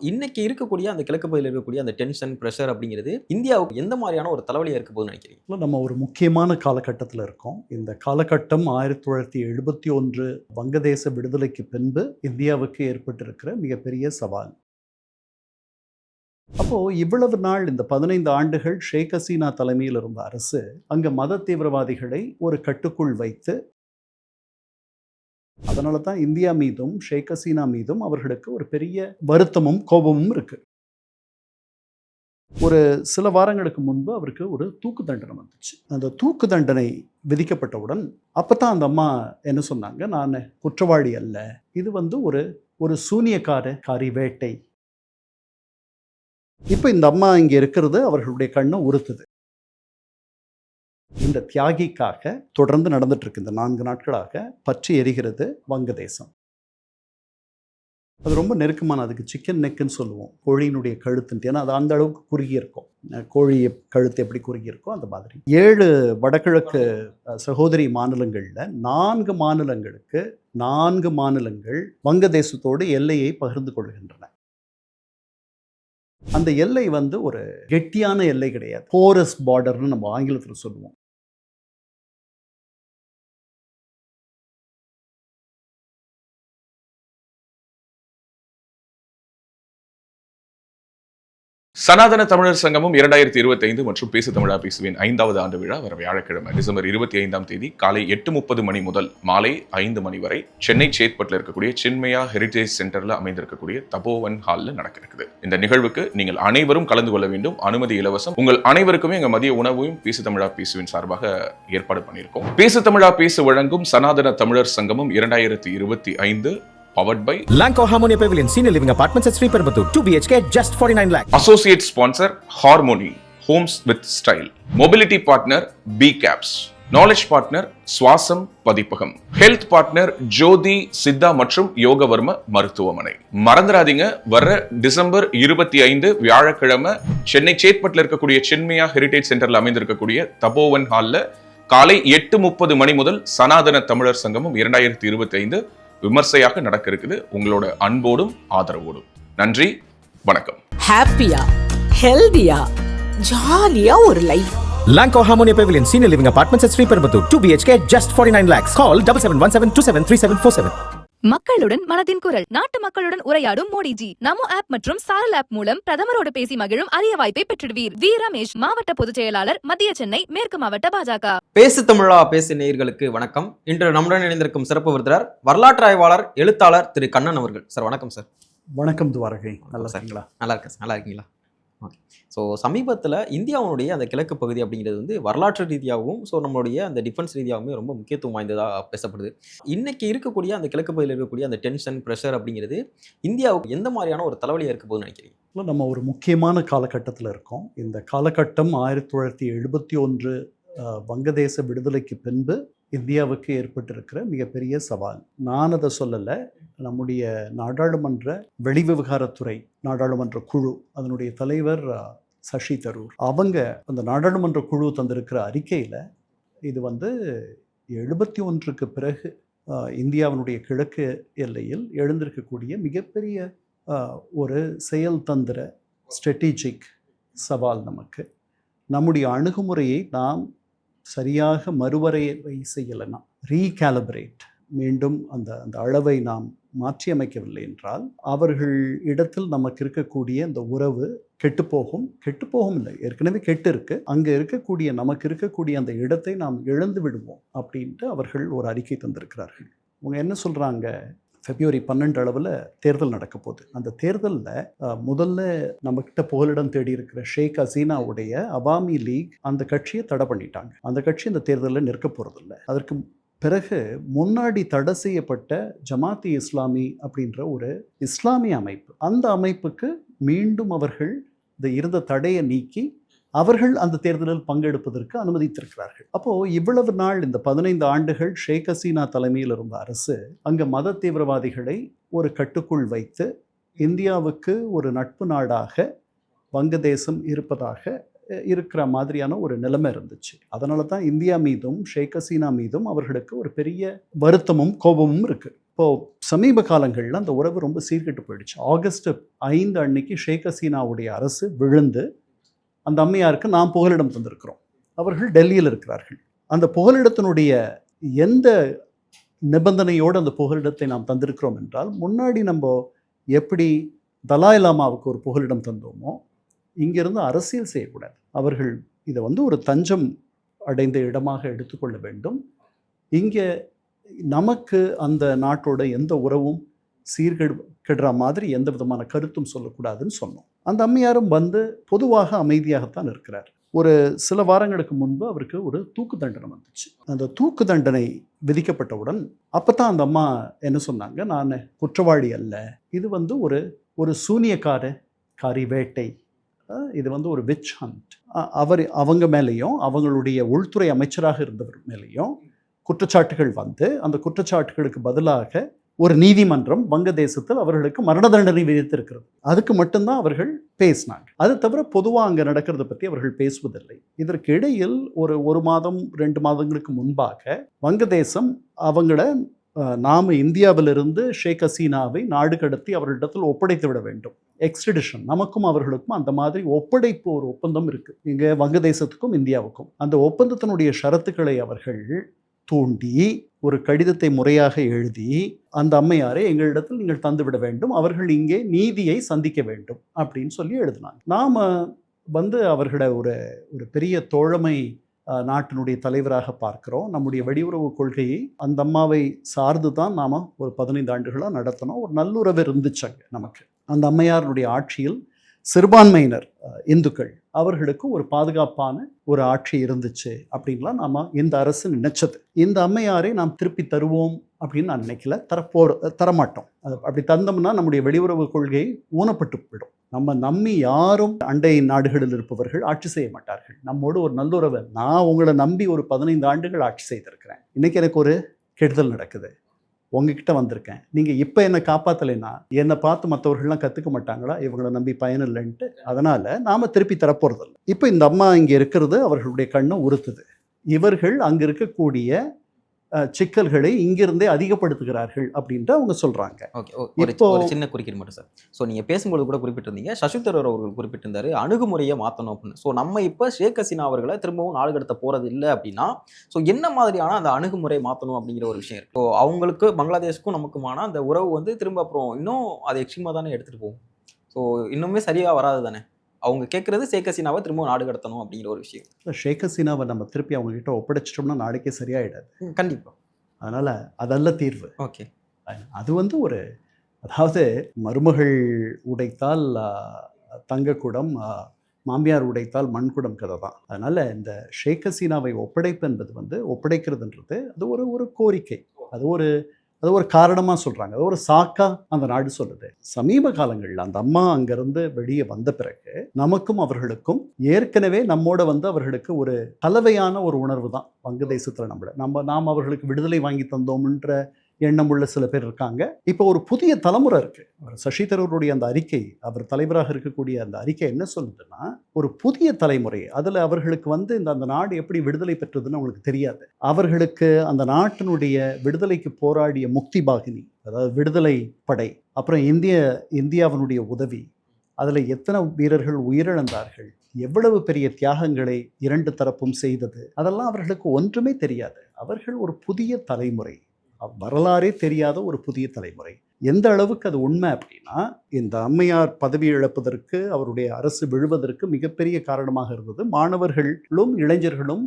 இன்னைக்கு இருக்கக்கூடிய அந்த கிழக்கு பகுதியில் இருக்கக்கூடிய அந்த டென்ஷன், பிரஷர் அப்படிங்கிறது இந்தியாவுக்கு எந்த மாதிரியான ஒரு தலைவலியா இருக்க போகுதுன்னு நினைக்கிறீங்க? நம்ம ஒரு முக்கியமான காலகட்டத்தில் இருக்கோம். இந்த காலகட்டம் 1971 வங்கதேச விடுதலைக்கு பின்பு இந்தியாவுக்கு ஏற்பட்டிருக்கிற மிகப்பெரிய சவால். அப்போ இவ்வளவு நாள் இந்த 15 ஆண்டுகள் ஷேக் ஹசீனா தலைமையில் இருந்த அரசு அங்க மத தீவிரவாதிகளை ஒரு கட்டுக்குள் வைத்து, அதனால தான் இந்தியா மீதும் ஷேக் ஹசீனா மீதும் அவர்களுக்கு ஒரு பெரிய வருத்தமும் கோபமும் இருக்கு. ஒரு சில வாரங்களுக்கு முன்பு அவருக்கு ஒரு தூக்கு தண்டனை வந்துச்சு. அந்த தூக்கு தண்டனை விதிக்கப்பட்டவுடன் அப்பதான் அந்த அம்மா என்ன சொன்னாங்க, நான் குற்றவாளி அல்ல, இது ஒரு சூனியக்காரி வேட்டை. இப்ப இந்த அம்மா இங்க இருக்கிறது அவர்களுடைய கண்ணை உறுத்துது. இந்த தியாகிக்காக தொடர்ந்து நடந்துட்டு இருக்கு. இந்த 4 நாட்களாக பற்றி எரிகிறது வங்கதேசம். அது ரொம்ப நெருக்கமான, அதுக்கு சிக்கன் நெக்குன்னு சொல்லுவோம், கோழியினுடைய கழுத்துன்ட்டு. ஏன்னா அது அந்த அளவுக்கு குறுகி இருக்கும். கோழி கழுத்து எப்படி குறுகி இருக்கோ அந்த மாதிரி 7 வடகிழக்கு சகோதரி மாநிலங்களில் 4 மாநிலங்கள் வங்கதேசத்தோடு எல்லையை பகிர்ந்து கொள்கின்றன. அந்த எல்லை ஒரு கெட்டியான எல்லை கிடையாது, போரஸ் பார்டர்னு நம்ம ஆங்கிலத்தில் சொல்லுவோம். சனாதன தமிழர் சங்கமும் 2025 மற்றும் பேசு தமிழா பேசுவேன் 5வது ஆண்டு விழா வர வியாழக்கிழமை டிசம்பர் 25ஆம் தேதி காலை 8:30 மணி முதல் மாலை 5 மணி வரை சென்னை சேத்பட்டில் இருக்கக்கூடிய சின்மயா ஹெரிடேஜ் சென்டர்ல அமைந்திருக்கக்கூடிய தபோவன் ஹால்ல நடக்க இருக்குது. இந்த நிகழ்வுக்கு நீங்கள் அனைவரும் கலந்து கொள்ள வேண்டும். அனுமதி இலவசம். உங்கள் அனைவருக்குமே எங்க மதிய உணவையும் பேசு தமிழா பேசுவேன் சார்பாக ஏற்பாடு பண்ணியிருக்கோம். பேசு தமிழா பேசு வழங்கும் சனாதன தமிழர் சங்கமும் 2025 powered by Lanco Harmonia Pavilion Senior Living Apartments at Sri Perambatoor 2 BHK just 49 lakh. Associate sponsor Harmony Homes with Style. Mobility partner B Caps. Knowledge partner Swasam பதிப்பகம். Health partner ஜோதி சித்தா மற்றும் யோகவர்ம மருத்துவமனை. மறந்துடாதீங்க, வர டிசம்பர் 25 வியாழக்கிழமை சென்னை சேத்பட்டில் இருக்கக்கூடிய சின்மயா ஹெரிடேஜ் சென்டர்ல அமைந்திருக்கக்கூடிய தபோவன் ஹால்ல காலை 8:30 மணி முதல் சனாதன தமிழர் சங்கமும் 2025 விமர்சையாக நடக்க இருக்குது. உங்களோட அன்போடும் ஆதரவோடும். நன்றி, வணக்கம். ஹாப்பியா, ஹெல்தியா, ஜாலியா ஒரு life. Lanco Harmonia Pavilion Senior Living Apartments at Sri Perambatoor 2 BHK just 49 lakhs. Call 7717273747. மக்களுடன் மனதின் குரல். நாட்டு மக்களுடன் உரையாடும் மோடிஜி. நமோ ஆப் மற்றும் சாரல் ஆப் மூலம் பிரதமரோடு பேசி மகிழும் அரிய வாய்ப்பை பெற்றிடுவீர். வி ரமேஷ், மாவட்ட பொதுச் செயலாளர், மத்திய சென்னை மேற்கு மாவட்ட பாஜக. பேசு தமிழா பேசு நேயர்களுக்கு வணக்கம். இன்று நம்முடன் இணைந்திருக்கும் சிறப்பு விருந்தினர் வரலாற்று ஆய்வாளர், எழுத்தாளர் திரு கண்ணன் அவர்கள். சார் வணக்கம். சார் வணக்கம் துவாரகை. நல்லா இருக்கீங்களா? நல்லா இருக்கேன். நல்லா இருக்கீங்களா? ஓகே. ஸோ சமீபத்தில் இந்தியாவுடைய அந்த கிழக்கு பகுதி அப்படிங்கிறது வரலாற்று ரீதியாகவும் நம்மளுடைய அந்த டிஃபென்ஸ் ரீதியாகவுமே ரொம்ப முக்கியத்துவம் வாய்ந்ததாக பேசப்படுது. இன்னைக்கு இருக்கக்கூடிய அந்த கிழக்கு பகுதியில் இருக்கக்கூடிய அந்த டென்ஷன், ப்ரெஷர் அப்படிங்கிறது இந்தியாவுக்கு எந்த மாதிரியான ஒரு தலைவலியாக இருக்க போகுதுன்னு நினைக்கிறீங்க? நம்ம ஒரு முக்கியமான காலகட்டத்தில் இருக்கோம். இந்த காலகட்டம் 1971 வங்கதேச விடுதலைக்கு பின்பு இந்தியாவுக்கு ஏற்பட்டிருக்கிற மிகப்பெரிய சவால். நான் அதை சொல்லலை, நம்முடைய நாடாளுமன்ற வெளிவிவகாரத்துறை நாடாளுமன்ற குழு, அதனுடைய தலைவர் சசி தரூர், அவங்க அந்த நாடாளுமன்ற குழு தந்திருக்கிற அறிக்கையில் இது 71க்கு பிறகு இந்தியாவினுடைய கிழக்கு எல்லையில் எழுந்திருக்கக்கூடிய மிகப்பெரிய ஒரு செயல் தந்திர ஸ்ட்ராட்டஜிக் சவால். நம்முடைய அணுகுமுறையை நாம் சரியாக மறுவரையறை செய்யலைன்னா, ரீகாலிபிரேட், மீண்டும் அந்த அளவை நாம் மாற்றியமைக்கவில்லை என்றால் அவர்கள் இடத்தில் நமக்கு இருக்கக்கூடிய அந்த உறவு கெட்டுப்போகும் இல்லை, ஏற்கனவே கெட்டு இருக்கு. அங்கே இருக்கக்கூடிய நமக்கு இருக்கக்கூடிய அந்த இடத்தை நாம் இழந்து விடுவோம் அப்படின்ட்டு அவர்கள் ஒரு அறிக்கை தந்திருக்கிறார்கள். அவங்க என்ன சொல்கிறாங்க, February 12 அளவில் தேர்தல் நடக்க போகுது. அந்த தேர்தலில் முதல்ல நம்மக்கிட்ட புகலிடம் தேடி இருக்கிற ஷேக் ஹசீனாவுடைய அவாமி லீக் அந்த கட்சியை தடை பண்ணிட்டாங்க. அந்த கட்சி அந்த தேர்தலில் நிற்க போகிறதில்ல. அதற்கு பிறகு முன்னாடி தடை செய்யப்பட்ட ஜமாத்தி இஸ்லாமி அப்படின்ற ஒரு இஸ்லாமிய அமைப்பு, அந்த அமைப்புக்கு மீண்டும் அவர்கள் இந்த இருந்த தடையை நீக்கி அவர்கள் அந்த தேர்தலில் பங்கெடுப்பதற்கு அனுமதித்திருக்கிறார்கள். அப்போது இவ்வளவு நாள் இந்த 15 ஆண்டுகள் ஷேக் ஹசீனா தலைமையில் இருந்த அரசு அங்கே மத தீவிரவாதிகளை ஒரு கட்டுக்குள் வைத்து இந்தியாவுக்கு ஒரு நட்பு நாடாக வங்கதேசம் இருப்பதாக இருக்கிற மாதிரியான ஒரு நிலைமை இருந்துச்சு. அதனால தான் இந்தியா மீதும் ஷேக் ஹசீனா மீதும் அவர்களுக்கு ஒரு பெரிய வருத்தமும் கோபமும் இருக்குது. இப்போது சமீப காலங்களில் அந்த உறவு ரொம்ப சீர்கெட்டு போயிடுச்சு. ஆகஸ்ட் 5 அன்னைக்கு ஷேக் ஹசீனாவுடைய அரசு விழுந்து அந்த அம்மையாருக்கு நாம் புகலிடம் தந்திருக்கிறோம். அவர்கள் டெல்லியில் இருக்கிறார்கள். அந்த புகலிடத்தினுடைய எந்த நிபந்தனையோடு அந்த புகலிடத்தை நாம் தந்திருக்கிறோம் என்றால், முன்னாடி நம்ம எப்படி தலாய் லாமாவுக்கு ஒரு புகலிடம் தந்தோமோ, இங்கிருந்து அரசியல் செய்யக்கூடாது. அவர்கள் இதை ஒரு தஞ்சம் அடைந்த இடமாக எடுத்துக்கொள்ள வேண்டும். இங்கே நமக்கு அந்த நாட்டோட எந்த உறவும் சீர்கெடுற மாதிரி எந்த விதமான கருத்தும் சொல்லக்கூடாதுன்னு சொன்னோம். அந்த அம்மையாரும் பொதுவாக அமைதியாகத்தான் இருக்கிறார். ஒரு சில வாரங்களுக்கு முன்பு அவருக்கு ஒரு தூக்கு தண்டனை வந்துச்சு. அந்த தூக்கு தண்டனை விதிக்கப்பட்டவுடன் அப்போ தான் அந்த அம்மா என்ன சொன்னாங்க, நான் குற்றவாளி அல்ல, இது ஒரு சூனியக்காரி வேட்டை, இது ஒரு விச் ஹண்ட். அவங்க மேலேயும் அவங்களுடைய உள்துறை அமைச்சராக இருந்தவர் மேலேயும் குற்றச்சாட்டுகள் அந்த குற்றச்சாட்டுகளுக்கு பதிலாக ஒரு நீதிமன்றம் வங்கதேசத்தில் அவர்களுக்கு மரண தண்டனை விதித்திருக்கிறது. அதுக்கு மட்டும்தான் அவர்கள் பேசினாங்க. அது தவிர பொதுவாக அங்கே நடக்கிறத பற்றி அவர்கள் பேசுவதில்லை. இதற்கு இடையில் ஒரு மாதம் 2 மாதங்களுக்கு முன்பாக வங்கதேசம் நாம் இந்தியாவிலிருந்து ஷேக் ஹசீனாவை நாடு கடத்தி அவர்களிடத்தில் ஒப்படைத்து விட வேண்டும், எக்ஸ்ட்ரடிஷன். நமக்கும் அவர்களுக்கும் அந்த மாதிரி ஒப்படைப்பு ஒரு ஒப்பந்தம் இருக்குது இங்கே வங்கதேசத்துக்கும் இந்தியாவுக்கும். அந்த ஒப்பந்தத்தினுடைய ஷரத்துக்களை அவர்கள் தூண்டி ஒரு கடிதத்தை முறையாக எழுதி அந்த அம்மையாரை எங்களிடத்தில் நீங்கள் தந்துவிட வேண்டும், அவர்கள் இங்கே நீதியை சந்திக்க வேண்டும் அப்படின்னு சொல்லி எழுதினாங்க. நாம் அவர்களை ஒரு பெரிய தோழமை நாட்டினுடைய தலைவராக பார்க்கிறோம். நம்முடைய வெளியுறவு கொள்கையை அந்த அம்மாவை சார்ந்து தான் நாம் ஒரு 15 ஆண்டுகளாக நடத்தினோம். ஒரு நல்லுறவு இருந்துச்சாங்க நமக்கு. அந்த அம்மையாருடைய ஆட்சியில் சிறுபான்மையினர் இந்துக்கள் அவர்களுக்கு ஒரு பாதுகாப்பான ஒரு ஆட்சி இருந்துச்சு அப்படின்லாம் நாம் இந்த அரசு நினைச்சது. இந்த அம்மையாரை நாம் திருப்பி தருவோம் அப்படின்னு நான் நினைக்கல, தரமாட்டோம். அப்படி தந்தோம்னா நம்முடைய வெளியுறவு கொள்கை ஊனப்பட்டு போயிடும். நம்ம நம்பி யாரும் அண்டை நாடுகளில் இருப்பவர்கள் ஆட்சி செய்ய மாட்டார்கள். நம்மோடு ஒரு நல்லுறவை, நான் உங்களை நம்பி ஒரு 15 ஆண்டுகள் ஆட்சி செய்திருக்கிறேன், இன்னைக்கு எனக்கு ஒரு கெடுதல் நடக்குது, உங்ககிட்ட வந்திருக்கேன், நீங்கள் இப்போ என்னை காப்பாற்றலைன்னா என்னை பார்த்து மற்றவர்கள்லாம் கற்றுக்க மாட்டாங்களா, இவங்களை நம்பி பயன் இல்லைன்ட்டு. அதனால் நாம் திருப்பி தரப்போகிறதில்ல. இப்போ இந்த அம்மா இங்கே இருக்கிறது அவர்களுடைய கண்ணை உறுத்துது. இவர்கள் அங்கே இருக்கக்கூடிய சிக்கல்களை இங்கிருந்தே அதிகப்படுத்துகிறார்கள் அப்படின்ட்டு அவங்க சொல்கிறாங்க. ஓகே, ஒரு சின்ன குறுக்கீடு மட்டும் சார். ஸோ நீங்கள் பேசும்போது கூட குறிப்பிட்டிருந்தீங்க, சசி தரூர் அவர்கள் குறிப்பிட்டிருந்தாரு அணுகுமுறையை மாற்றணும் அப்படின்னு. ஸோ நம்ம இப்போ ஷேக் ஹசீனா அவர்களை திரும்பவும் நாடு கடத்த போகிறது இல்லை அப்படின்னா, ஸோ என்ன மாதிரியான அந்த அணுகுமுறை மாற்றணும் அப்படிங்கிற ஒரு விஷயம் இருக்குது. ஸோ அவங்களுக்கு பங்களாதேஷ்க்கும் நமக்குமான அந்த உறவு திரும்ப அப்புறம் இன்னும் அது எக்ஸ்ட்ரீமாக தானே எடுத்துகிட்டு போகும். ஸோ இன்னுமே சரியாக வராது தானே. அவங்க கேட்குறது ஷேக் ஹசீனாவை திரும்ப நாடு கடத்தணும் அப்படிங்கிற ஒரு விஷயம். ஷேக் ஹசீனாவை நம்ம திருப்பி அவங்ககிட்ட ஒப்படைச்சிட்டோம்னா நாளைக்கே சரியாயிடாது. கண்டிப்பாக. அதனால் அதல்ல தீர்வு. ஓகே, அது அதாவது மருமகள் உடைத்தால் தங்கக்குடம், மாமியார் உடைத்தால் மண்குடம் கதை தான். அதனால் இந்த ஷேக் ஹசீனாவை ஒப்படைப்பு என்பது ஒப்படைக்கிறதுன்றது அது ஒரு கோரிக்கை, அது ஒரு காரணமாக சொல்கிறாங்க, அது ஒரு சாக்கா அந்த நாடு சொல்லுது. சமீப காலங்களில் அந்த அம்மா அங்கேருந்து வெளியே வந்த பிறகு நமக்கும் அவர்களுக்கும் ஏற்கனவே நம்மோட அவர்களுக்கு ஒரு கலவையான ஒரு உணர்வு தான். வங்கதேசத்தில் நாம் அவர்களுக்கு விடுதலை வாங்கி தந்தோம்ன்ற எண்ணம் உள்ள சில பேர் இருக்காங்க. இப்போ ஒரு புதிய தலைமுறை இருக்குது. சசி தரூருடைய அந்த அறிக்கை, அவர் தலைவராக இருக்கக்கூடிய அந்த அறிக்கை என்ன சொல்லுதுன்னா, ஒரு புதிய தலைமுறை, அதில் அவர்களுக்கு அந்த நாடு எப்படி விடுதலை பெற்றதுன்னு அவங்களுக்கு தெரியாது. அவர்களுக்கு அந்த நாட்டினுடைய விடுதலைக்கு போராடிய முக்தி பாகினி, அதாவது விடுதலை படை, அப்புறம் இந்தியாவினுடைய உதவி, அதில் எத்தனை வீரர்கள் உயிரிழந்தார்கள், எவ்வளவு பெரிய தியாகங்களை 2 தரப்பும் செய்தது, அதெல்லாம் அவர்களுக்கு ஒன்றுமே தெரியாது. அவர்கள் ஒரு புதிய தலைமுறை, வரலாறே தெரியாத ஒரு புதிய தலைமுறை. எந்த அளவுக்கு அது உண்மை அப்படின்னா, இந்த அம்மையார் பதவி இழப்பதற்கு, அவருடைய அரசு விழுவதற்கு மிகப்பெரிய காரணமாக இருந்தது மாணவர்களும் இளைஞர்களும்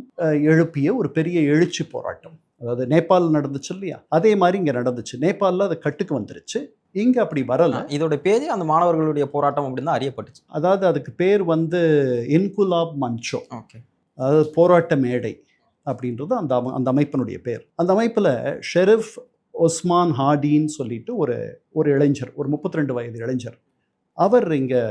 எழுப்பிய ஒரு பெரிய எழுச்சி போராட்டம். அதாவது நேபாள் நடந்துச்சு இல்லையா, அதே மாதிரி இங்கே நடந்துச்சு. நேபாளில் அது கட்டுக்கு வந்துருச்சு, இங்கே அப்படி வரல. இதோட பேர் அந்த மாணவர்களுடைய போராட்டம் அப்படின்னு தான் அறியப்பட்டுச்சு. அதாவது அதுக்கு பேர் இன்குலாப் மன்ச்சோ, ஓகே, அதாவது போராட்ட மேடை அப்படின்றது அந்த அமைப்பினுடைய பேர். அந்த அமைப்பில் ஷெரீஃப் ஒஸ்மான் ஹாடின்னு சொல்லிட்டு ஒரு இளைஞர், ஒரு 32 வயது இளைஞர், அவர் இங்கே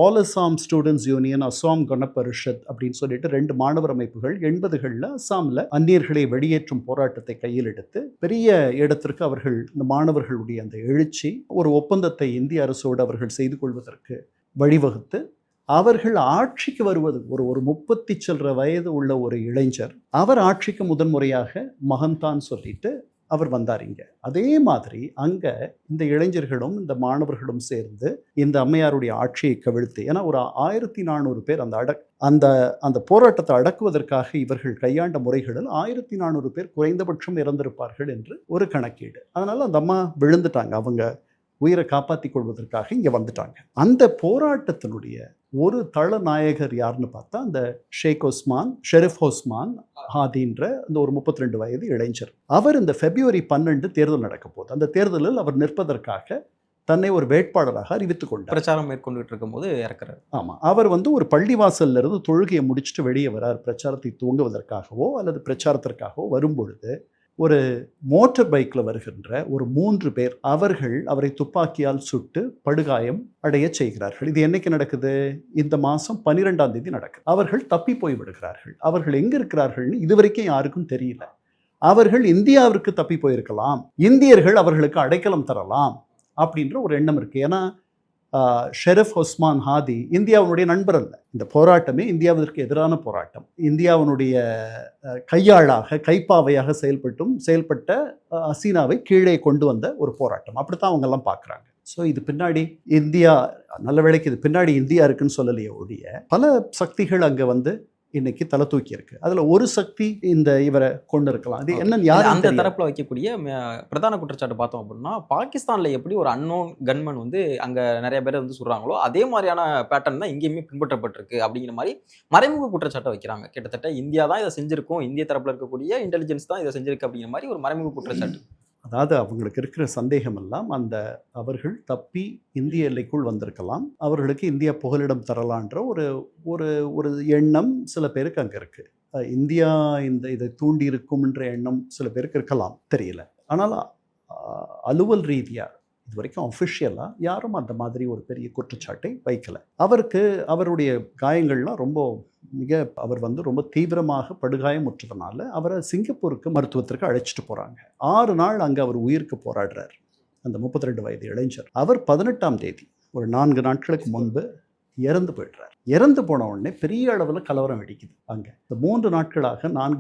all Assam students union, Assam கண பரிஷத் அப்படின்னு சொல்லிட்டு 2 மாணவர் அமைப்புகள் 80களில் அஸ்ஸாமில் அந்நியர்களை வெளியேற்றும் போராட்டத்தை கையில் எடுத்து பெரிய இடத்திற்கு அவர்கள், இந்த மாணவர்களுடைய அந்த எழுச்சி, ஒரு ஒப்பந்தத்தை இந்திய அரசோடு அவர்கள் செய்து கொள்வதற்கு வழிவகுத்து அவர்கள் ஆட்சிக்கு வருவது ஒரு 30 சில்லற வயது உள்ள ஒரு இளைஞர், அவர் ஆட்சிக்கு முதன்முறையாக மகன்தான் சொல்லிட்டு அவர் வந்தார் இங்க. அதே மாதிரி அங்க இந்த இளைஞர்களும் இந்த மாணவர்களும் சேர்ந்து இந்த அம்மையாருடைய ஆட்சியை கவிழ்த்து, ஏன்னா ஒரு 1400 பேர் அந்த போராட்டத்தை அடக்குவதற்காக இவர்கள் கையாண்ட முறைகளில் 1400 பேர் குறைந்தபட்சம் இறந்திருப்பார்கள் என்று ஒரு கணக்கீடு. அதனால அந்த அம்மா விழுந்துட்டாங்க, அவங்க உயிரை காப்பாற்றிக் கொள்வதற்காக இங்கே வந்துட்டாங்க. அந்த போராட்டத்தினுடைய ஒரு தளநாயகர் யாருன்னு பார்த்தா அந்த ஷெரீஃப் ஒஸ்மான் ஹாதின்ற அந்த ஒரு 32 வயது இளைஞர். அவர் இந்த February 12 தேர்தல் நடக்க போகுது. அந்த தேர்தலில் அவர் நிற்பதற்காக தன்னை ஒரு வேட்பாளராக அறிவித்துக் கொண்டார். பிரச்சாரம் மேற்கொண்டுட்டு இருக்கும் போது இறக்குறாரு. ஆமாம், அவர் ஒரு பள்ளிவாசல்ல இருந்து தொழுகையை முடிச்சுட்டு வெளியே வரார். பிரச்சாரத்தை துவங்குவதற்காகவோ அல்லது பிரச்சாரத்திற்காகவோ வரும்பொழுது ஒரு மோட்டார் பைக்கில் வருகின்ற ஒரு 3 பேர் அவரை துப்பாக்கியால் சுட்டு படுகாயம் அடைய செய்கிறார்கள். இது என்னைக்கு நடக்குது? இந்த மாதம் 12ஆம் தேதி நடக்குது. அவர்கள் தப்பி போய் விடுகிறார்கள். அவர்கள் எங்கே இருக்கிறார்கள்னு இதுவரைக்கும் யாருக்கும் தெரியல. அவர்கள் இந்தியாவிற்கு தப்பி போயிருக்கலாம், இந்தியர்கள் அவர்களுக்கு அடைக்கலம் தரலாம் அப்படின்ற ஒரு எண்ணம் இருக்குது. ஏன்னா ஷெரீஃப் ஒஸ்மான் ஹாதி இந்தியாவுடைய நண்பர் அல்ல. இந்த போராட்டமே இந்தியாவிற்கு எதிரான போராட்டம். இந்தியாவினுடைய கைப்பாவையாக செயல்பட்ட ஹசீனாவை கீழே கொண்டு வந்த ஒரு போராட்டம். அப்படித்தான் அவங்க எல்லாம் பார்க்குறாங்க. ஸோ இது பின்னாடி இந்தியா, நல்ல வேளைக்கு இது பின்னாடி இந்தியா இருக்குன்னு சொல்லலையே ஒழிய பல சக்திகள் அங்கே இன்னைக்கு தலை தூக்கி இருக்கு. அதுல ஒரு சக்தி இவரை கொண்டு இருக்கலாம். அது என்னன்னு யாரும் அந்த தரப்புல வைக்கக்கூடிய பிரதான குற்றச்சாட்டு பார்த்தோம் அப்படின்னா, பாகிஸ்தான்ல எப்படி ஒரு அன்னோன் கன்மன் அங்க நிறைய பேர் சொல்றாங்களோ அதே மாதிரியான பேட்டர்ன் தான் இங்கேயுமே பின்பற்றப்பட்டிருக்கு அப்படிங்கிற மாதிரி மறைமுக குற்றச்சாட்டை வைக்கிறாங்க. கிட்டத்தட்ட இந்தியா தான் இதை செஞ்சிருக்கும், இந்திய தரப்புல இருக்கக்கூடிய இன்டெலிஜென்ஸ் தான் இதை செஞ்சிருக்கு அப்படிங்கிற மாதிரி ஒரு மறைமுக குற்றச்சாட்டு. அதாவது அவங்களுக்கு இருக்கிற சந்தேகம் எல்லாம் அவர்கள் தப்பி இந்திய எல்லைக்குள் வந்திருக்கலாம், அவர்களுக்கு இந்தியா புகலிடம் தரலான்ற ஒரு எண்ணம் சில பேருக்கு அங்கே இருக்கு. இந்தியா இதை தூண்டி இருக்கும்ன்ற எண்ணம் சில பேருக்கு இருக்கலாம், தெரியல. ஆனால் அலுவல் ரீதியாக இது வரைக்கும் அஃபிஷியலாக யாரும் அந்த மாதிரி ஒரு பெரிய குற்றச்சாட்டை வைக்கலை. அவருடைய காயங்கள்லாம் அவர் ரொம்ப தீவிரமாக படுகாயமுற்றதுனால அவரை சிங்கப்பூருக்கு மருத்துவத்திற்கு அழைச்சிட்டு போகிறாங்க. 6 நாள் அங்கே அவர் உயிருக்கு போராடுறார் அந்த 32 வயது இளைஞர். அவர் 18ஆம் தேதி ஒரு 4 நாட்களுக்கு முன்பு இறந்து போயிடுறார். இறந்து போன உடனே பெரிய அளவில் கலவரம் வெடிக்குது அங்கே. இந்த 4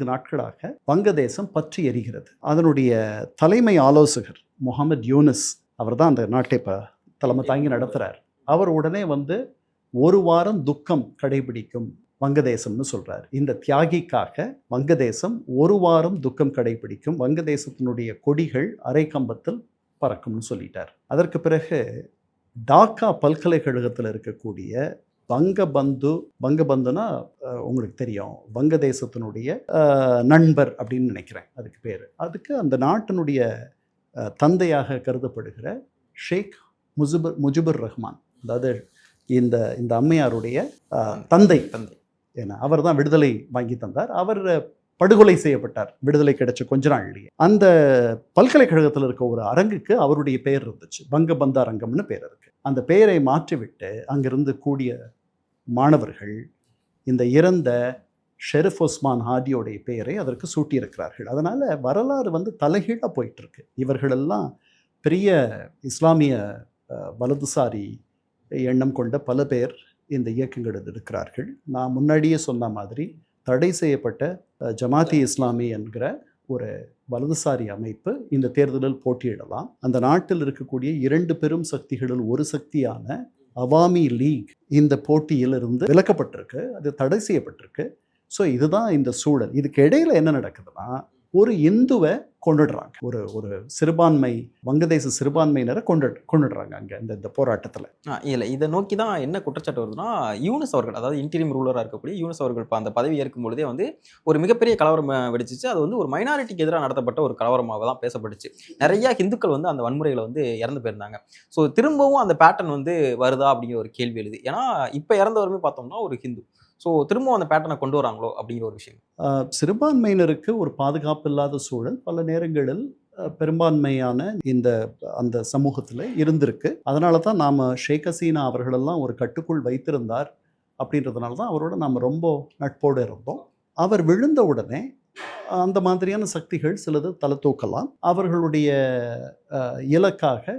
நாட்களாக வங்கதேசம் பற்றி எரிகிறது. அதனுடைய தலைமை ஆலோசகர் முகமது யூனிஸ், அவர் தான் அந்த நாட்டை தலைமை தாங்கி நடத்துகிறார். அவர் உடனே 1 வாரம் துக்கம் கடைபிடிக்கும் வங்கதேசம்னு சொல்கிறார். இந்த தியாகிக்காக வங்கதேசம் 1 வாரம் துக்கம் கடைபிடிக்கும், வங்கதேசத்தினுடைய கொடிகள் அரை கம்பத்தில் பறக்கும்னு சொல்லிட்டார். அதற்கு பிறகு டாக்கா பல்கலைக்கழகத்தில் இருக்கக்கூடிய வங்கபந்துனா உங்களுக்கு தெரியும், வங்கதேசத்தினுடைய நண்பர் அப்படின்னு நினைக்கிறேன் அதுக்கு பேர். அதுக்கு அந்த நாட்டினுடைய தந்தையாக கருதப்படுகிற ஷேக் முஜிபுர் ரஹ்மான், அதாவது இந்த அம்மையாருடைய தந்தை, ஏன்னா அவர் தான் விடுதலை வாங்கி தந்தார். அவர் படுகொலை செய்யப்பட்டார் விடுதலை கிடைச்ச கொஞ்ச நாள்லேயே. அந்த பல்கலைக்கழகத்தில் இருக்க ஒரு அரங்குக்கு அவருடைய பெயர் இருந்துச்சு, வங்கபந்து அரங்கம்னு பேர் இருக்கு. அந்த பெயரை மாற்றிவிட்டு அங்கிருந்து கூடிய மாணவர்கள் இந்த இறந்த ஷெரீஃப் ஒஸ்மான் ஹாதியோடைய பெயரை அதற்கு சூட்டியிருக்கிறார்கள். அதனால் வரலாறு தலைகீழாக போயிட்டுருக்கு. இவர்களெல்லாம் பெரிய இஸ்லாமிய வலதுசாரி எண்ணம் கொண்ட பல பேர் இந்த இயக்கங்களில் இருக்கிறார்கள். நான் முன்னாடியே சொன்ன மாதிரி தடை செய்யப்பட்ட ஜமாத்தி இஸ்லாமி என்கிற ஒரு வலதுசாரி அமைப்பு இந்த தேர்தலில் போட்டியிடலாம். அந்த நாட்டில் இருக்கக்கூடிய 2 பெரும் சக்திகளில் ஒரு சக்தியான அவாமி லீக் இந்த போட்டியிலிருந்து விலக்கப்பட்டிருக்கு, அது தடை செய்யப்பட்டிருக்கு. ஸோ இதுதான் இந்த சூழல். இதுக்கு இடையில் என்ன நடக்குதுன்னா, ஒரு இந்துவை கொண்டுடுறாங்க, ஒரு சிறுபான்மை வங்கதேச சிறுபான்மையினரை கொண்டுடுறாங்க அங்கே இந்த போராட்டத்தில். இல்லை, இதை நோக்கி தான் என்ன குற்றச்சாட்டு வருதுன்னா, யூனுஸ் அவர்கள், அதாவது இன்டீரியம் ரூலராக இருக்கக்கூடிய யூனுஸ் அவர்கள் இப்போ அந்த பதவி ஏற்கும் பொழுதே ஒரு மிகப்பெரிய கலவரம் வெடிச்சிச்சு. அது ஒரு மைனாரிட்டிக்கு எதிராக நடத்தப்பட்ட ஒரு கலவரமாக தான் பேசப்பட்டுச்சு. நிறைய ஹிந்துக்கள் அந்த வன்முறைகளை இறந்து போயிருந்தாங்க. ஸோ திரும்பவும் அந்த பேட்டர்ன் வருதா அப்படிங்கிற ஒரு கேள்வி எழுது. ஏன்னா இப்போ இறந்தவருமே பார்த்தோம்னா ஒரு ஹிந்து. ஸோ திரும்பவும் அந்த பேட்டர்னை கொண்டு வராங்களோ அப்படிங்கிற ஒரு விஷயம். சிறுபான்மையினருக்கு ஒரு பாதுகாப்பு இல்லாத சூழல் பல நேரங்களில் பெரும்பான்மையான அந்த சமூகத்தில் இருந்திருக்கு. அதனால தான் நாம் ஷேக் ஹசீனா அவர்களெல்லாம் ஒரு கட்டுக்குள் வைத்திருந்தார். அப்படின்றதுனால தான் அவரோட நாம் ரொம்ப நட்போடு இருந்தோம். அவர் விழுந்த உடனே அந்த மாதிரியான சக்திகள் சிலது தலை தூக்கலாம். அவர்களுடைய இலக்காக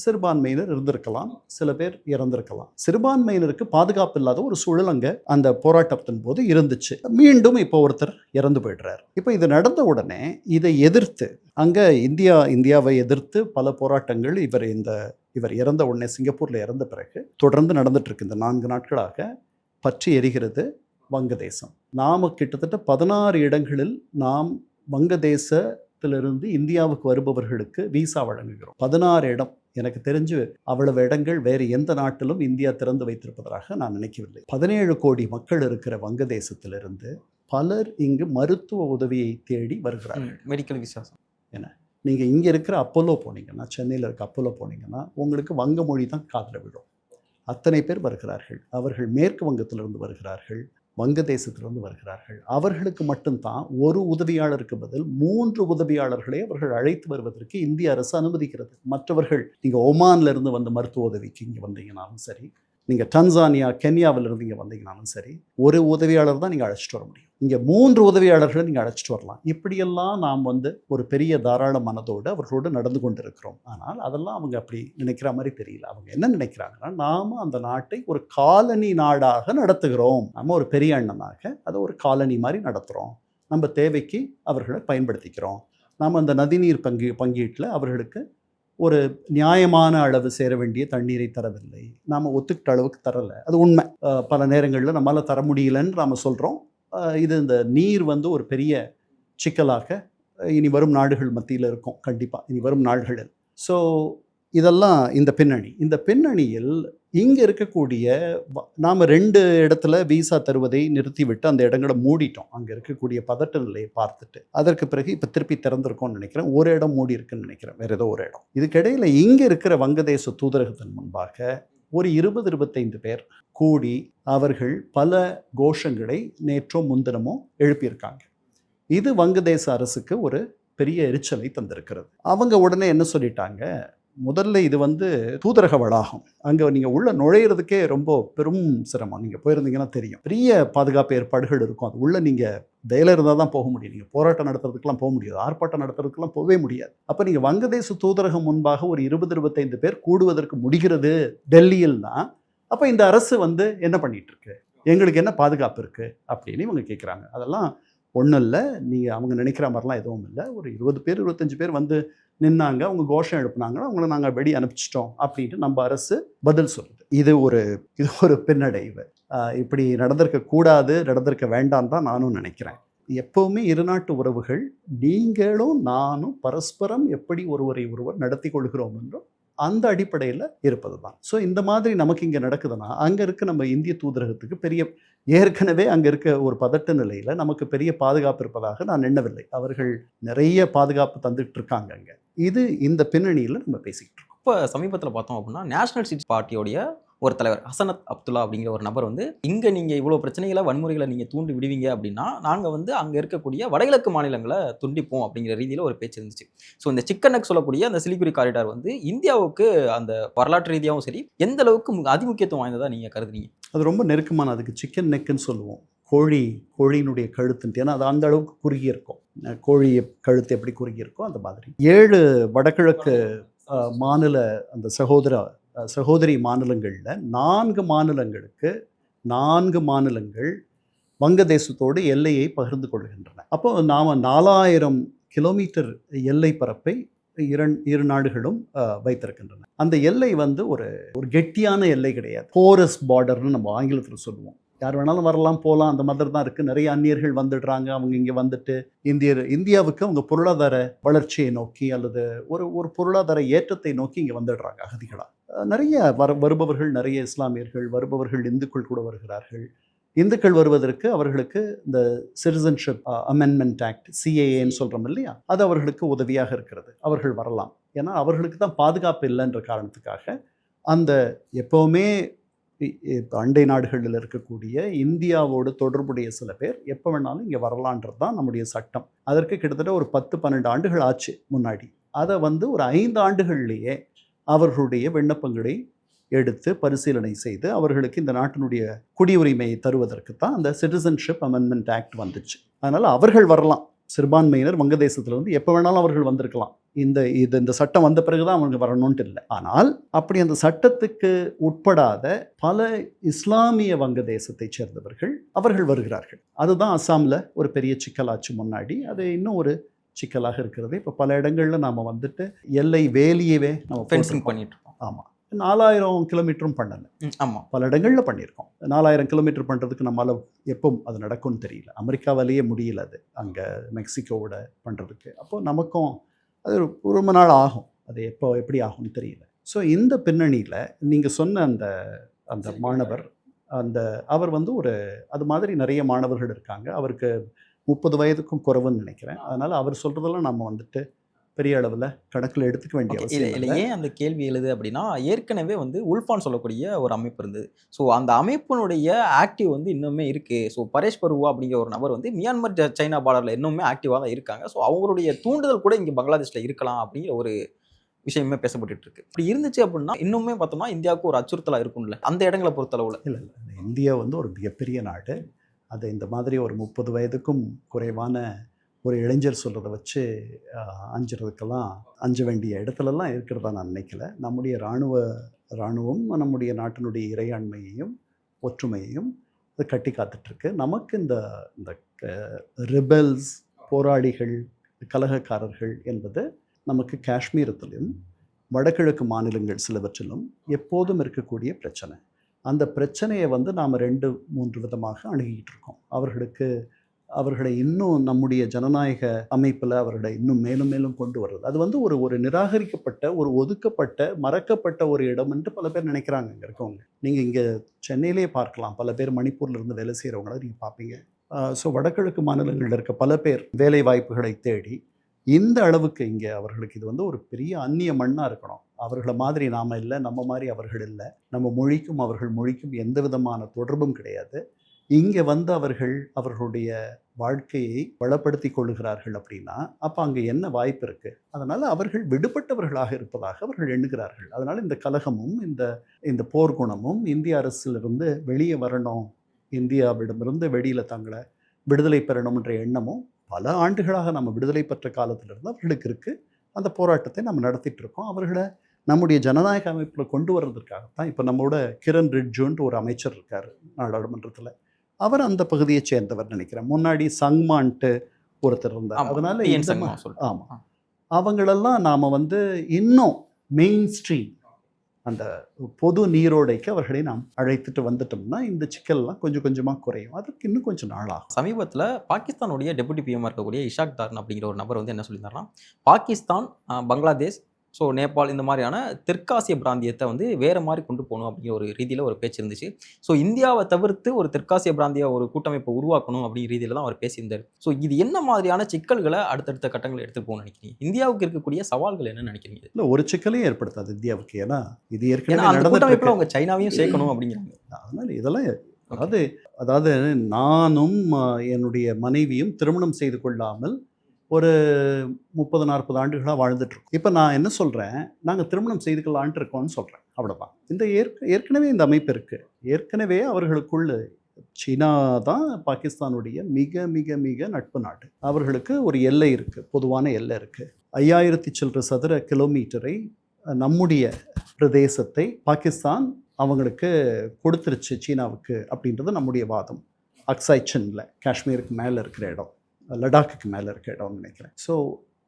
சிறுபான்மையினர் இருந்திருக்கலாம், சில பேர் இறந்திருக்கலாம். சிறுபான்மையினருக்கு பாதுகாப்பு இல்லாத ஒரு சூழல் அங்கே அந்த போராட்டத்தின் போது இருந்துச்சு. மீண்டும் இப்போ ஒருத்தர் இறந்து போயிடுறார். இப்போ இது நடந்த உடனே இதை எதிர்த்து அங்கே இந்தியாவை எதிர்த்து பல போராட்டங்கள் இவர் இறந்த உடனே, சிங்கப்பூரில் இறந்த பிறகு தொடர்ந்து நடந்துட்டு இருக்கு. இந்த 4 நாட்களாக பற்றி எரிகிறது வங்கதேசம். நாம் கிட்டத்தட்ட 16 இடங்களில் நாம் வங்கதேசத்திலிருந்து இந்தியாவுக்கு வருபவர்களுக்கு விசா வழங்குகிறோம். 16 இடம். எனக்கு தெரிஞ்சு அவ்வளவு இடங்கள் வேறு எந்த நாட்டிலும் இந்தியா திறந்து வைத்திருப்பதாக நான் நினைக்கவில்லை. 17 கோடி மக்கள் இருக்கிற வங்கதேசத்திலிருந்து பலர் இங்கு மருத்துவ உதவியை தேடி வருகிறார்கள். Medical visa. என்ன, நீங்கள் இங்கே இருக்கிற அப்போலோ போனீங்கன்னா, சென்னையில் இருக்க அப்போலோ போனீங்கன்னா உங்களுக்கு வங்க மொழி தான் காதில் விடும். அத்தனை பேர் வருகிறார்கள். அவர்கள் மேற்கு வங்கத்திலிருந்து வருகிறார்கள், வங்கதேசத்திலிருந்து வருகிறார்கள். அவர்களுக்கு மட்டும்தான் ஒரு உதவியாளருக்கு பதில் 3 உதவியாளர்களை அவர்கள் அழைத்து வருவதற்கு இந்திய அரசு அனுமதிக்கிறது. மற்றவர்கள், நீங்கள் ஒமான்ல இருந்து வந்த மருத்துவ உதவிக்கு இங்கே வந்தீங்கன்னாலும் சரி, நீங்கள் டன்சானியா, கென்யாவிலிருந்து இங்கே வந்தீங்கன்னாலும் சரி, ஒரு உதவியாளர் தான் நீங்கள் அழைச்சிட்டு வர முடியும். இங்கே 3 உதவியாளர்களை நீங்கள் அழைச்சிட்டு வரலாம். இப்படியெல்லாம் நாம் ஒரு பெரிய தாராள மனதோடு அவர்களோடு நடந்து கொண்டிருக்கிறோம். ஆனால் அதெல்லாம் அவங்க அப்படி நினைக்கிற மாதிரி தெரியல. அவங்க என்ன நினைக்கிறாங்கன்னா, நாம் அந்த நாட்டை ஒரு காலனி நாடாக நடத்துகிறோம். நம்ம ஒரு பெரிய அண்ணனாக அதை ஒரு காலனி மாதிரி நடத்துகிறோம். நம்ம தேவைக்கு அவர்களை பயன்படுத்திக்கிறோம். நாம் அந்த நதிநீர் பங்கீட்டில் அவர்களுக்கு ஒரு நியாயமான அளவு சேர வேண்டிய தண்ணீரை தரவில்லை. நாம் ஒத்துக்கிட்ட அளவுக்கு தரலை. அது உண்மை. பல நேரங்களில் நம்மளால் தர முடியலன்னு நாம் சொல்கிறோம். இது இந்த நீர் ஒரு பெரிய சிக்கலாக இனி வரும் நாடுகள் மத்தியில் இருக்கும். கண்டிப்பாக இனி வரும் நாடுகளில். ஸோ இதெல்லாம் இந்த பின்னணியில் இங்கே இருக்கக்கூடிய நாம் 2 இடத்துல விசா தருவதை நிறுத்திவிட்டு அந்த இடங்களை மூடிட்டோம். அங்கே இருக்கக்கூடிய பதட்ட நிலையை பார்த்துட்டு அதற்கு பிறகு இப்போ திருப்பி திறந்திருக்கோம்னு நினைக்கிறேன். ஒரு இடம் மூடி இருக்குன்னு நினைக்கிறேன், வேறு ஏதோ ஒரு இடம். இதுக்கிடையில் இங்கே இருக்கிற வங்கதேச தூதரகத்தின் முன்பாக ஒரு 20-25 பேர் கூடி அவர்கள் பல கோஷங்களை நேற்றோ முன்தினமோ எழுப்பியிருக்காங்க. இது வங்கதேச அரசுக்கு ஒரு பெரிய எரிச்சலை தந்திருக்கிறது. அவங்க உடனே என்ன சொல்லிட்டாங்க, முதல்ல இது தூதரக வளாகம், அங்கே நீங்கள் உள்ள நுழையிறதுக்கே ரொம்ப பெரும் சிரமம். நீங்கள் போயிருந்தீங்கன்னா தெரியும், பெரிய பாதுகாப்பு ஏற்பாடுகள் இருக்கும். அது உள்ள நீங்கள் வேலை இருந்தால் தான் போக முடியும். நீங்கள் போராட்டம் நடத்துறதுக்கெல்லாம் போக முடியாது, ஆர்ப்பாட்டம் நடத்துறதுக்கெல்லாம் போகவே முடியாது. அப்போ நீங்கள் வங்கதேச தூதரகம் முன்பாக ஒரு 20-25 பேர் கூடுவதற்கு முடிகிறது டெல்லியில்னா, அப்போ இந்த அரசு என்ன பண்ணிட்டு இருக்கு, எங்களுக்கு என்ன பாதுகாப்பு இருக்குது அப்படின்னு இவங்க கேட்குறாங்க. அதெல்லாம் ஒன்றும் இல்லை, நீங்கள் அவங்க நினைக்கிற மாதிரிலாம் எதுவும் இல்லை. ஒரு 20 பேர் 25 பேர் நின்னாங்க, அவங்க கோஷம் எழுப்புனாங்கன்னா அவங்கள நாங்கள் வெடி அனுப்பிச்சிட்டோம் அப்படின்ட்டு நம்ம அரசு பதில் சொல்லுது. இது ஒரு பின்னடைவு. இப்படி நடந்திருக்க வேண்டாம் தான் நானும் நினைக்கிறேன். எப்போவுமே இருநாட்டு உறவுகள், நீங்களும் நானும் பரஸ்பரம் எப்படி ஒருவரை ஒருவர் நடத்தி கொள்கிறோம் என்றும் அந்த அடிப்படையில் இருப்பது தான். ஸோ இந்த மாதிரி நமக்கு இங்கே நடக்குதுன்னா, அங்கே இருக்க நம்ம இந்திய தூதரகத்துக்கு ஏற்கனவே அங்கே இருக்க ஒரு பதட்ட நிலையில் நமக்கு பெரிய பாதுகாப்பு இருப்பதாக நான் எண்ணவில்லை. அவர்கள் நிறைய பாதுகாப்பு தந்துட்டு இருக்காங்க அங்கே. இந்த பின்னணியில் நம்ம பேசிக்கிட்டு இருக்கோம். இப்போ சமீபத்தில் பார்த்தோம் அப்படின்னா, நேஷனலிஸ்ட் பார்ட்டியோடைய ஒரு தலைவர் ஹசனத் அப்துல்லா அப்படிங்கிற ஒரு நபர் இங்கே நீங்கள் இவ்வளோ பிரச்சனைகளை, வன்முறைகளை நீங்கள் தூண்டி விடுவீங்க அப்படின்னா நாங்கள் அங்கே இருக்கக்கூடிய வடகிழக்கு மாநிலங்களை துண்டிப்போம் அப்படிங்கிற ரீதியில் ஒரு பேச்சு இருந்துச்சு. ஸோ இந்த சிக்கன் நெக் சொல்லக்கூடிய அந்த சிலிகுரி காரிடார் இந்தியாவுக்கு அந்த வரலாற்று ரீதியாகவும் சரி எந்த அளவுக்கு அதிமுக்கியத்துவம் வாய்ந்ததாக நீங்கள் கருதுறீங்க? அது ரொம்ப நெருக்கமான, அதுக்கு சிக்கன் நெக்குன்னு சொல்லுவோம். கோழியினுடைய கழுத்துன்ட்டு, ஏன்னா அது அந்த அளவுக்கு குறுகி இருக்கும். கோழி கழுத்து எப்படி குறுகி இருக்கோ அந்த மாதிரி 7 வடகிழக்கு மாநில அந்த சகோதரி மாநிலங்களில் 4 மாநிலங்கள் வங்கதேசத்தோடு எல்லையை பகிர்ந்து கொள்கின்றன. அப்போ நாம் 4000 கிலோமீட்டர் எல்லை பரப்பை இரு நாடுகளும் வைத்திருக்கின்றன. அந்த எல்லை ஒரு கெட்டியான எல்லை கிடையாது. போரஸ் பார்டர்னு நம்ம ஆங்கிலத்தில் சொல்லுவோம். யார் வேணாலும் வரலாம் போகலாம், அந்த மாதிரி தான் இருக்குது. நிறைய அந்நியர்கள் வந்துடுறாங்க. அவங்க இங்கே வந்துட்டு இந்தியாவுக்கு அவங்க பொருளாதார வளர்ச்சியை நோக்கி அல்லது ஒரு பொருளாதார ஏற்றத்தை நோக்கி இங்கே வந்துடுறாங்க அகதிகளாக. நிறைய வருபவர்கள், நிறைய இஸ்லாமியர்கள் வருபவர்கள், இந்துக்கள் கூட வருகிறார்கள். இந்துக்கள் வருவதற்கு அவர்களுக்கு இந்த சிட்டிசன்ஷிப் அமெண்ட்மெண்ட் ஆக்ட், சிஏஏன்னு சொல்கிறோம் இல்லையா, அது அவர்களுக்கு உதவியாக இருக்கிறது. அவர்கள் வரலாம். ஏன்னா அவர்களுக்கு தான் பாதுகாப்பு இல்லைன்ற காரணத்துக்காக அந்த எப்போவுமே அண்டை நாடுகளில் இருக்கக்கூடிய இந்தியாவோடு தொடர்புடைய சில பேர் எப்போ வேணாலும் இங்கே வரலான்றது தான் நம்முடைய சட்டம். அதற்கு கிட்டத்தட்ட ஒரு 10-12 ஆண்டுகள் ஆச்சு முன்னாடி. அதை ஒரு 5 ஆண்டுகள்லேயே அவர்களுடைய விண்ணப்பங்களை எடுத்து பரிசீலனை செய்து அவர்களுக்கு இந்த நாட்டினுடைய குடியுரிமையை தருவதற்கு தான் அந்த சிட்டிசன்ஷிப் அமெண்ட்மெண்ட் ஆக்ட் வந்துச்சு. அதனால் அவர்கள் வரலாம். சிறுபான்மையினர் வங்கதேசத்தில் வந்து எப்போ வேணாலும் அவர்கள் வந்திருக்கலாம். இந்த சட்டம் வந்த பிறகு தான் அவங்க வரணும்ன்ட்டு இல்லை. ஆனால் அப்படி அந்த சட்டத்துக்கு உட்படாத பல இஸ்லாமிய வங்கதேசத்தைச் சேர்ந்தவர்கள் அவர்கள் வருகிறார்கள். அதுதான் அஸ்ஸாமில் ஒரு பெரிய சிக்கலாச்சு முன்னாடி. அது இன்னும் ஒரு சிக்கலாக இருக்கிறது. இப்போ பல இடங்களில் நாம் வந்துட்டு எல்லை வேலியவே நம்ம ஃபென்சிங் பண்ணிட்டு இருக்கோம். ஆமாம், 4000 கிலோமீட்டரும் பண்ணலை. ஆமாம், பல இடங்களில் பண்ணியிருக்கோம். 4000 கிலோமீட்டர் பண்ணுறதுக்கு நம்மளால் எப்போ அது நடக்கும்னு தெரியல. அமெரிக்காவிலேயே முடியல அது, அங்கே மெக்சிகோவோட பண்ணுறதுக்கு. அப்போது நமக்கும் அது ரொம்ப நாள் ஆகும். அது எப்படி ஆகும்னு தெரியல. ஸோ இந்த பின்னணியில் நீங்கள் சொன்ன அந்த மாணவர் அவர் வந்து அது மாதிரி நிறைய மாணவர்கள் இருக்காங்க. அவருக்கு 30 வயதுக்கும் குறைவுன்னு நினைக்கிறேன். அதனால் அவர் சொல்கிறதெல்லாம் நம்ம வந்துட்டு பெரிய அளவில் கணக்கில் எடுத்துக்க வேண்டிய அவசியம் இல்லை. ஏன் அந்த கேள்வி எழுது அப்படின்னா, ஏற்கனவே வந்து உல்ஃபான் சொல்லக்கூடிய ஒரு அமைப்பு இருந்தது. ஸோ அந்த அமைப்பினுடைய ஆக்டிவ் வந்து இன்னுமே இருக்குது. ஸோ பரேஷ் பருவா அப்படிங்கிற ஒரு நபர் வந்து மியான்மர் சைனா பார்டரில் இன்னுமே ஆக்டிவாக தான் இருக்காங்க. ஸோ அவங்களுடைய தூண்டுதல் கூட இங்கே பங்களாதேஷில் இருக்கலாம் அப்படிங்கிற ஒரு விஷயமே பேசப்பட்டு இருக்கு. இப்படி இருந்துச்சு அப்படின்னா இன்னுமே பார்த்தோம்னா இந்தியாவுக்கு ஒரு அச்சுறுத்தலாக இருக்கும்ல அந்த இடங்களை பொறுத்தளவில். இல்லை, இந்தியா வந்து ஒரு மிகப்பெரிய நாடு. அது இந்த மாதிரி ஒரு 30 வயதுக்கும் குறைவான ஒரு இளைஞர் சொல்கிறத வச்சு அஞ்சுறதுக்கெல்லாம் அஞ்ச வேண்டிய இடத்துலலாம் இருக்கிறதா நான் நினைக்கல. நம்முடைய இராணுவம் நம்முடைய நாட்டினுடைய இறையாண்மையையும் ஒற்றுமையையும் அது கட்டி காத்துட்ருக்கு. நமக்கு இந்த ரிபெல்ஸ், போராளிகள், கலகக்காரர்கள் என்பது நமக்கு காஷ்மீரத்திலும் வடகிழக்கு மாநிலங்கள் சிலவற்றிலும் எப்போதும் இருக்கக்கூடிய பிரச்சனை. அந்த பிரச்சனையை வந்து நாம் 2-3 விதமாக அணுகிட்டு இருக்கோம். அவர்களை இன்னும் நம்முடைய ஜனநாயக அமைப்பில் அவர்களை இன்னும் மேலும் மேலும் கொண்டு வர்றது. அது வந்து ஒரு நிராகரிக்கப்பட்ட, ஒரு ஒதுக்கப்பட்ட, மறக்கப்பட்ட ஒரு இடம் என்று பல பேர் நினைக்கிறாங்க இங்கே இருக்கவங்க. நீங்கள் இங்கே சென்னையிலே பார்க்கலாம், பல பேர் மணிப்பூரில் இருந்து வேலை செய்கிறவங்கள நீங்கள் பார்ப்பீங்க. ஸோ வடகிழக்கு மாநிலங்களில் இருக்க பல பேர் வேலை வாய்ப்புகளை தேடி இந்த அளவுக்கு இங்கே அவர்களுக்கு இது வந்து ஒரு பெரிய அந்நிய மண்ணாக இருக்கணும். அவர்களை மாதிரி நாம் இல்லை, நம்ம மாதிரி அவர்கள் இல்லை. நம்ம மொழிக்கும் அவர்கள் மொழிக்கும் எந்த விதமான தொடர்பும் கிடையாது. இங்கே வந்து அவர்களுடைய வாழ்க்கையை வளப்படுத்தி கொள்ளுகிறார்கள் அப்படின்னா அப்போ அங்கே என்ன வாய்ப்பு இருக்குது? அதனால் அவர்கள் விடுபட்டவர்களாக இருப்பதாக அவர்கள் எண்ணுகிறார்கள். அதனால் இந்த கலகமும் இந்த போர்க்குணமும் இந்திய அரசிலிருந்து வெளியே வரணும், இந்தியாவிடமிருந்து வெளியில் தங்களை விடுதலை பெறணும்ன்ற எண்ணமும் பல ஆண்டுகளாக நம்ம விடுதலை பெற்ற காலத்திலிருந்து அவர்களுக்கு இருக்குது. அந்த போராட்டத்தை நம்ம நடத்திட்டு இருக்கோம். அவர்களை நம்முடைய ஜனநாயக அமைப்பில் கொண்டு வர்றதுக்காகத்தான் இப்போ நம்மளோட கிரண் ரிஜ்ஜுன்ட்டு ஒரு அமைச்சர் இருக்கார் நாடாளுமன்றத்தில். அவர் அந்த பகுதியை சேர்ந்தவர் நினைக்கிறேன். முன்னாடி சங்மான்ட்டு ஒருத்தர் இருந்தார். அதனால ஆமாம், அவங்களெல்லாம் நாம் வந்து இன்னும் மெயின் ஸ்ட்ரீம் அந்த பொது நீரோடைக்கு அவர்களை நாம் அழைத்துட்டு வந்துட்டோம்னா இந்த சிக்கல்லாம் கொஞ்சம் கொஞ்சமாக குறையும். அதுக்கு இன்னும் கொஞ்சம் நாளாகும். சமீபத்தில் பாகிஸ்தானுடைய டெபுட்டி பிஎம் இருக்கக்கூடிய இஷாக் தார் அப்படிங்கிற ஒரு நபர் வந்து என்ன சொல்லியிருந்தாருன்னா, பாகிஸ்தான், பங்களாதேஷ், ஸோ நேபாள் இந்த மாதிரியான தெற்காசிய பிராந்தியத்தை வந்து வேறு மாதிரி கொண்டு போகணும் அப்படிங்கிற ஒரு ரீதியில் ஒரு பேச்சு இருந்துச்சு. ஸோ இந்தியாவை தவிர்த்து ஒரு தெற்காசிய பிராந்திய ஒரு கூட்டமைப்பை உருவாக்கணும் அப்படிங்கிற ரீதியில் தான் அவர் பேசியிருந்தார். ஸோ இது என்ன மாதிரியான சிக்கல்களை அடுத்தடுத்த கட்டங்களை எடுத்துகிட்டு போகணும்னு நினைக்கிறீங்க? இந்தியாவுக்கு இருக்கக்கூடிய சவால்கள் என்ன நினைக்கிறீங்க? இல்லை, ஒரு சிக்கலையும் ஏற்படுத்தாது இந்தியாவுக்கு. ஏன்னா இது ஏற்கனவே அந்த கூட்டமைப்பில் அவங்க சைனாவையும் சேர்க்கணும் அப்படிங்கிறாங்க. அதனால் இதெல்லாம் அதாவது நானும் என்னுடைய மனைவியும் திருமணம் செய்து கொள்ளாமல் ஒரு 30-40 ஆண்டுகளாக வாழ்ந்துட்டுருக்கோம். இப்போ நான் என்ன சொல்கிறேன், நாங்கள் திருமணம் செய்துக்கலான்ட்டு இருக்கோம்னு சொல்கிறேன், அவ்வளோதான். ஏற்கனவே இந்த அமைப்பு இருக்குது. ஏற்கனவே அவர்களுக்குள்ள சீனா தான் பாகிஸ்தானுடைய மிக மிக மிக நட்பு நாடு. அவர்களுக்கு ஒரு எல்லை இருக்குது, பொதுவான எல்லை இருக்குது. 5000 சில்லற சதுர கிலோமீட்டரை நம்முடைய பிரதேசத்தை பாகிஸ்தான் அவங்களுக்கு கொடுத்துருச்சு சீனாவுக்கு அப்படின்றது நம்முடைய வாதம். அக்சாய் சின்ல காஷ்மீருக்கு மேலே இருக்கிற இடம், லடாக்குக்கு மேலே இருக்க இடம்னு நினைக்கிறேன். ஸோ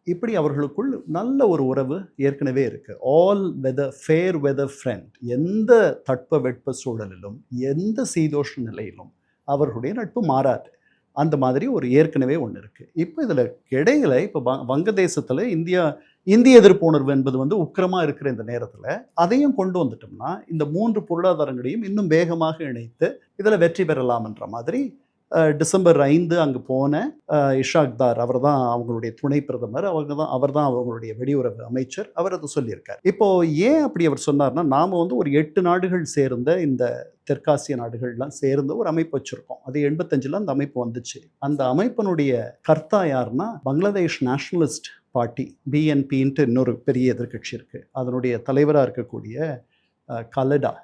இப்படி அவர்களுக்குள் நல்ல ஒரு உறவு ஏற்கனவே இருக்குது. All weather, fair weather friend. எந்த தட்ப வெட்ப சூழலிலும் எந்த சீதோஷ நிலையிலும் அவர்களுடைய நட்பு மாறாது. அந்த மாதிரி ஒரு ஏற்கனவே ஒன்று இருக்குது. இப்போ இதில் இடையில இப்போ வங்கதேசத்தில் இந்திய எதிர்ப்பு உணர்வு என்பது வந்து உக்கிரமாக இருக்கிற இந்த நேரத்தில் அதையும் கொண்டு வந்துட்டோம்னா இந்த 3 பொருளாதாரங்களையும் இன்னும் வேகமாக இணைத்து இதில் வெற்றி பெறலாம்ன்ற மாதிரி டிசம்பர் 5 அங்கே போன இஷாக் தார், அவர் தான் அவங்களுடைய துணை பிரதமர், அவர் தான் அவங்களுடைய வெளியுறவு அமைச்சர், அவர் அதை சொல்லியிருக்கார். இப்போது ஏன் அப்படி அவர் சொன்னார்னா, நாம் வந்து ஒரு 8 நாடுகள் சேர்ந்த இந்த தெற்காசிய நாடுகள்லாம் சேர்ந்த ஒரு அமைப்பு வச்சுருக்கோம். அது 85 அந்த அமைப்பு வந்துச்சு. அந்த அமைப்பினுடைய கர்த்தா யாருன்னா பங்களாதேஷ் நேஷனலிஸ்ட் பார்ட்டி, பிஎன்பின்ட்டு இன்னொரு பெரிய எதிர்கட்சி இருக்குது. அதனுடைய தலைவராக இருக்கக்கூடிய கலடா,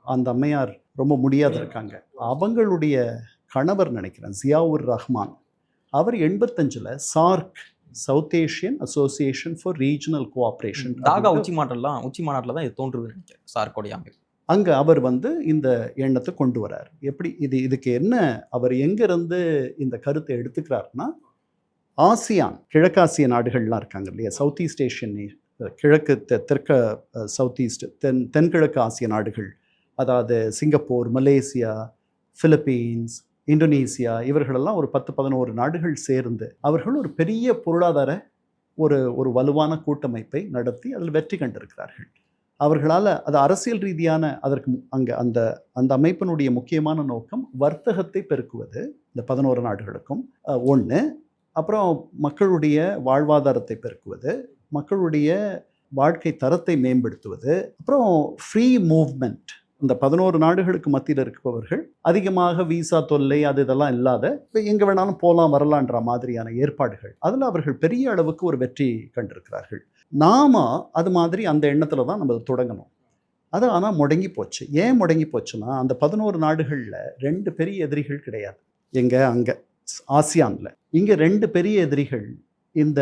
அந்த அம்மையார் ரொம்ப முடியாத இருக்காங்க. அவங்களுடைய கணவர் நினைக்கிறேன் ஜியாவுர் ரஹ்மான், அவர் 85ல் SAARC, South Asian Association for Regional Cooperation, Dhaka உச்சி மாநாட்டில் தான் இது தோன்றுதுன்னு நினைக்கிறேன், சார்க்கோடைய அமைப்பு. அங்கே அவர் வந்து இந்த எண்ணத்தை கொண்டு வரார். எப்படி இதுக்கு என்ன அவர் எங்கேருந்து இந்த கருத்தை எடுத்துக்கிறாருன்னா, ஆசியான், கிழக்காசிய நாடுகள்லாம் இருக்காங்க இல்லையா, சவுத் ஈஸ்ட் ஏஷியன், கிழக்கு தெற்க சவுத் ஈஸ்ட் தென்கிழக்கு ஆசிய நாடுகள், அதாவது சிங்கப்பூர், மலேசியா, பிலிப்பீன்ஸ், இந்தோனேசியா, இவர்களெல்லாம் ஒரு 10-11 நாடுகள் சேர்ந்து அவர்கள் ஒரு பெரிய பொருளாதார ஒரு வலுவான கூட்டமைப்பை நடத்தி அதில் வெற்றி கண்டிருக்கிறார்கள். அவர்களால் அது அரசியல் ரீதியான அதற்கு அங்கே அந்த அமைப்பினுடைய முக்கியமான நோக்கம் வர்த்தகத்தை பெருக்குவது இந்த 11 நாடுகளுக்கும் ஒன்று. அப்புறம் மக்களுடைய வாழ்வாதாரத்தை பெருக்குவது, மக்களுடைய வாழ்க்கை தரத்தை மேம்படுத்துவது, அப்புறம் ஃப்ரீ மூவ்மெண்ட். இந்த 11 நாடுகளுக்கு மத்தியில் இருப்பவர்கள் அதிகமாக விசா தொல்லை இதெல்லாம் இல்லாத இப்போ எங்கே வேணாலும் போகலாம் வரலான்ற மாதிரியான ஏற்பாடுகள், அதில் அவர்கள் பெரிய அளவுக்கு ஒரு வெற்றி கண்டிருக்கிறார்கள். நாம அது மாதிரி அந்த எண்ணத்தில் தான் நம்ம தொடங்கணும். அது ஆனால் முடங்கி போச்சு. ஏன் முடங்கி போச்சுன்னா, அந்த 11 நாடுகளில் 2 பெரிய எதிரிகள் கிடையாது. அங்கே ஆசியானில் இங்கே 2 பெரிய எதிரிகள் இந்த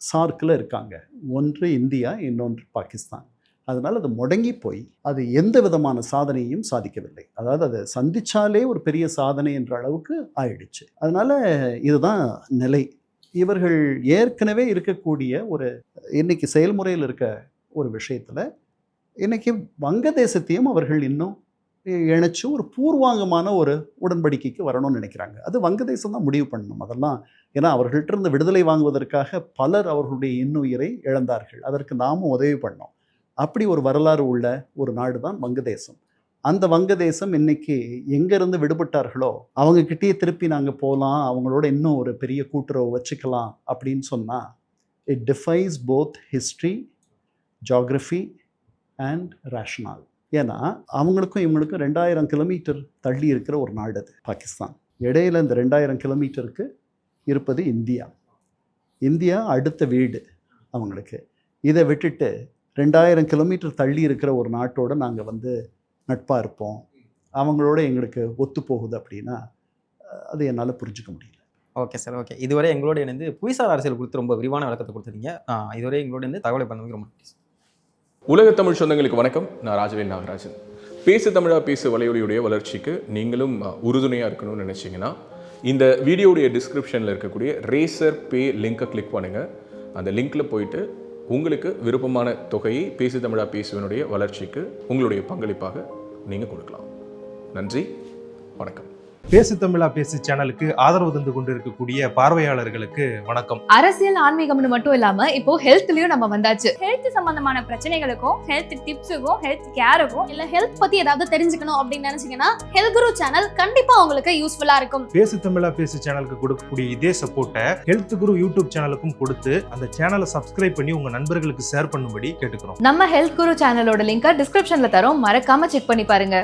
சார்க்கில் இருக்காங்க. ஒன்று இந்தியா, இன்னொன்று பாகிஸ்தான். அதனால் அது முடங்கி போய் அது எந்த விதமான சாதனையும் சாதிக்கவில்லை. அதாவது அதை சந்திச்சாலே ஒரு பெரிய சாதனை என்ற அளவுக்கு ஆயிடுச்சு. அதனால் இதுதான் நிலை. இவர்கள் ஏற்கனவே இருக்கக்கூடிய இன்னைக்கு செயல்முறையில் இருக்க ஒரு விஷயத்தில் இன்னைக்கு வங்கதேசத்தையும் அவர்கள் இன்னும் இணைச்சு ஒரு பூர்வாங்கமான ஒரு உடன்படிக்கைக்கு வரணும்னு நினைக்கிறாங்க. அது வங்கதேசம் தான் முடிவு பண்ணணும் அதெல்லாம். ஏன்னா அவர்கள்ட்ட இருந்து விடுதலை வாங்குவதற்காக பலர் அவர்களுடைய இன்னுயிரை இழந்தார்கள். அதற்கு நாமும் உதவி பண்ணோம். அப்படி ஒரு வரலாறு உள்ள ஒரு நாடு தான் வங்கதேசம். அந்த வங்கதேசம் இன்னைக்கு எங்கேருந்து விடுபட்டார்களோ அவங்கக்கிட்டேயே திருப்பி நாங்கள் போகலாம், அவங்களோட இன்னும் ஒரு பெரிய கூட்டுறவு வச்சுக்கலாம் அப்படின்னு சொன்னால், it defies both history, geography and rational. ஏன்னா அவங்களுக்கும் இவங்களுக்கும் 2000 கிலோமீட்டர் தள்ளி இருக்கிற ஒரு நாடு அது பாகிஸ்தான். இடையில இந்த 2000 கிலோமீட்டருக்கு இருப்பது இந்தியா. இந்தியா அடுத்த வீடு அவங்களுக்கு. இதை விட்டுட்டு 2000 கிலோமீட்டர் தள்ளி இருக்கிற ஒரு நாட்டோடு நாங்கள் நட்பாக இருப்போம், அவங்களோட எங்களுக்கு ஒத்து போகுது அப்படின்னா அது என்னால் புரிஞ்சுக்க முடியல. Okay sir, okay. இதுவரை எங்களோட இணைந்து புவிசார் அரசியல் குறித்து ரொம்ப விரிவான விளக்கத்தை கொடுத்துருங்க. இதுவரை எங்களோட இருந்து தகவலை பண்ணதுக்கு ரொம்ப நன்றி. உலக தமிழ் சொந்தங்களுக்கு வணக்கம். நான் ராஜவேல் நாகராஜன். பேசு தமிழா பேசு வலையொலியுடைய வளர்ச்சிக்கு நீங்களும் உறுதுணையாக இருக்கணும்னு நினச்சிங்கன்னா, இந்த வீடியோடைய டிஸ்கிரிப்ஷனில் இருக்கக்கூடிய ரேசர் பே லிங்கை கிளிக் பண்ணுங்கள். அந்த லிங்க்கில் போயிட்டு உங்களுக்கு விருப்பமான தொகையை பேசு தமிழா பேசுவனுடைய வளர்ச்சிக்கு உங்களுடைய பங்களிப்பாக நீங்கள் கொடுக்கலாம். நன்றி, வணக்கம். பேசு தமிழா பேசு சேனலுக்கு ஆதரவு தந்து கொண்டிருக்கக்கூடிய பார்வையாளர்களுக்கு வணக்கம். அரசியல் ஆன்மீகம்னு மட்டும் இல்லாம இப்போ ஹெல்த்லயும் நம்ம வந்தாச்சு. ஹெல்த் சம்பந்தமான பிரச்சனைகளுக்கும், ஹெல்த் டிப்ஸுக்கும், ஹெல்த் கேருக்கும், இல்ல ஹெல்த் பத்தி ஏதாவது தெரிஞ்சுக்கணும் அப்படின்னு நினைச்சீங்கன்னா ஹெல்த் குரு சேனல் கண்டிப்பா உங்களுக்கு யூஸ்ஃபுல்லா இருக்கும். பேசு தமிழா பேசு சேனலுக்கு கொடுக்கக்கூடிய இதே சப்போர்ட்டை ஹெல்த் குரு யூடியூப் சேனலுக்கும் கொடுத்து அந்த சேனலை சப்ஸ்கிரைப் பண்ணி உங்க நண்பர்களுக்கு ஷேர் பண்ணும்படி கேட்டுக்கிறோம். நம்ம ஹெல்த் குரு சேனலோட லிங்கை டிஸ்கிரிப்ஷன்ல தரோம், மறக்காம செக் பண்ணி பாருங்க.